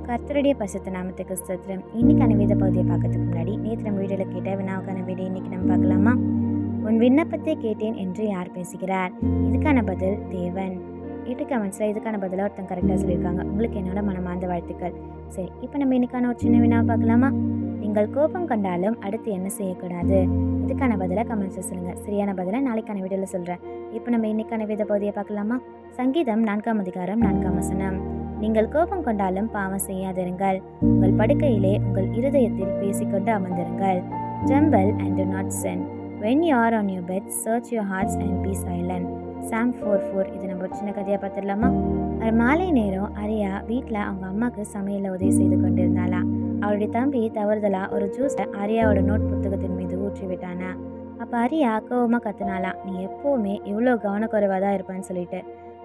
கர்த்தருடைய பரிசுத்த நாமத்துக்கு ஸ்தோத்திரம். இன்னைக்கான வேத பகுதியை பார்க்கறதுக்கு முன்னாடி நேற்று நம்ம வீடியோவில் கேட்ட வினாவுக்கான வீடியோ இன்னைக்கு நம்ம பார்க்கலாமா? உன் விண்ணப்பத்தை கேட்டேன் என்று யார் பேசுகிறார்? இதுக்கான பதில் தேவன். 8 கமெண்ட்ஸில் இதுக்கான பதிலாக ஒருத்தன் கரெக்டாக சொல்லியிருக்காங்க. உங்களுக்கு என்னோட மனமார்ந்த வாழ்த்துக்கள். சரி, இப்போ நம்ம இன்னைக்கான ஒரு சின்ன வினாவை பார்க்கலாமா? நீங்கள் கோபம் கண்டாலும் அடுத்து என்ன செய்யக்கூடாது? இதுக்கான பதிலாக கமெண்ட்ஸில் சொல்லுங்கள். சரியான பதிலை நாளைக்கான வீடியோவில் சொல்கிறேன். இப்போ நம்ம இன்னைக்கான வேத பகுதியை பார்க்கலாமா? சங்கீதம் 4ஆம் அதிகாரம் 4ஆம் வசனம். நீங்கள் கோபம் கொண்டாலும் பாவம் செய்யாதிருங்கள். உங்கள் படுக்கையிலே உங்கள் இருதயத்தில் பேசிக்கொண்டு அமர்ந்திருங்கள். Tremble and do not sin. When you are on your bed, search your hearts and be silent. Psalm 4:4. இது நம்ம ஒரு சின்ன கதையாக பார்த்துடலாமா? ஒரு மாலை நேரம் அரியா வீட்டில் அவங்க அம்மாவுக்கு சமையலில் உதவி செய்து கொண்டிருந்தாளா. அவருடைய தம்பி தவறுதலா ஒரு ஜூஸை அரியாவோட நோட் புத்தகத்தின் மீது ஊற்றி விட்டானா. அப்போ அரியா கோவமாக கத்துனாலா, நீ எப்போவுமே இவ்வளோ கவனக்குறைவாக தான் இருப்பான்னு சொல்லிட்டு.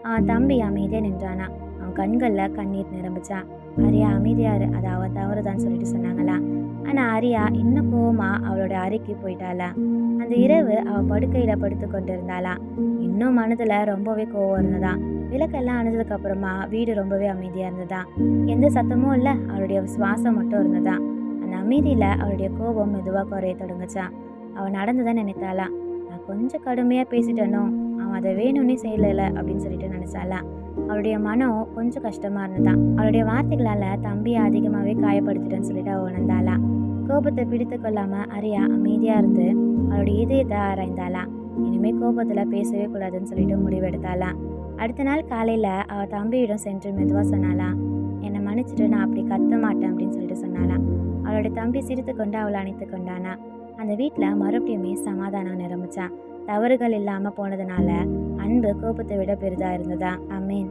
அவன் தம்பி அமைதியாக நின்றானா. அவன் கண்களில் கண்ணீர் நிரம்பிச்சான். அரியா அமைதியாரு, அது அவன் தவறுதான்னு சொல்லிட்டு சொன்னாங்களா. ஆனால் அரியா இன்னும் கோவமா அவளோட அறைக்கு போயிட்டாளா. அந்த இரவு அவள் படுக்கையில் படுத்து கொண்டு இருந்தாளா. இன்னும் மனதில் ரொம்பவே கோவம் இருந்ததா. விளக்கெல்லாம் அணைஞ்சதுக்கு அப்புறமா வீடு ரொம்பவே அமைதியாக இருந்ததா. எந்த சத்தமும் இல்லை, அவளுடைய சுவாசம் மட்டும் இருந்ததா. அந்த அமைதியில் அவளுடைய கோபம் மெதுவாக குறைய தொடங்குச்சா. அவள் நடந்ததை நினைத்தாளா. நான் கொஞ்சம் கடுமையாக பேசிட்டேனோ, அவன் அதை வேணும்னே செய்யலை அப்படின்னு சொல்லிட்டு நினைச்சாளா. அவளுடைய மனம் கொஞ்சம் கஷ்டமா இருந்ததா. அவளுடைய வார்த்தைகளால தம்பியை அதிகமாகவே காயப்படுத்திட்டேன்னு சொல்லிட்டு அவள் உணர்ந்தாளா. கோபத்தை பிடித்து கொள்ளாம அரியா அமைதியா இருந்து அவளுடைய இதயத்தை ஆராய்ந்தாளா. இனிமே கோபத்துல பேசவே கூடாதுன்னு சொல்லிட்டு முடிவெடுத்தாளா. அடுத்த நாள் காலையில அவள் தம்பியிடம் சென்று மெதுவா சொன்னாளா, என்னை மன்னிச்சுட்டு நான் அப்படி கத்த மாட்டேன் அப்படின்னு சொல்லிட்டு சொன்னாளா. அவளுடைய தம்பி சிரித்து கொண்டு அவளை அணைத்து கொண்டானா. அந்த வீட்டில் மறுபடியுமே சமாதானம் நிரம்பிச்சான். தவறுகள் இல்லாமல் போனதுனால அன்பு கோபத்தை விட பெரிதாக இருந்ததா. ஆமென்.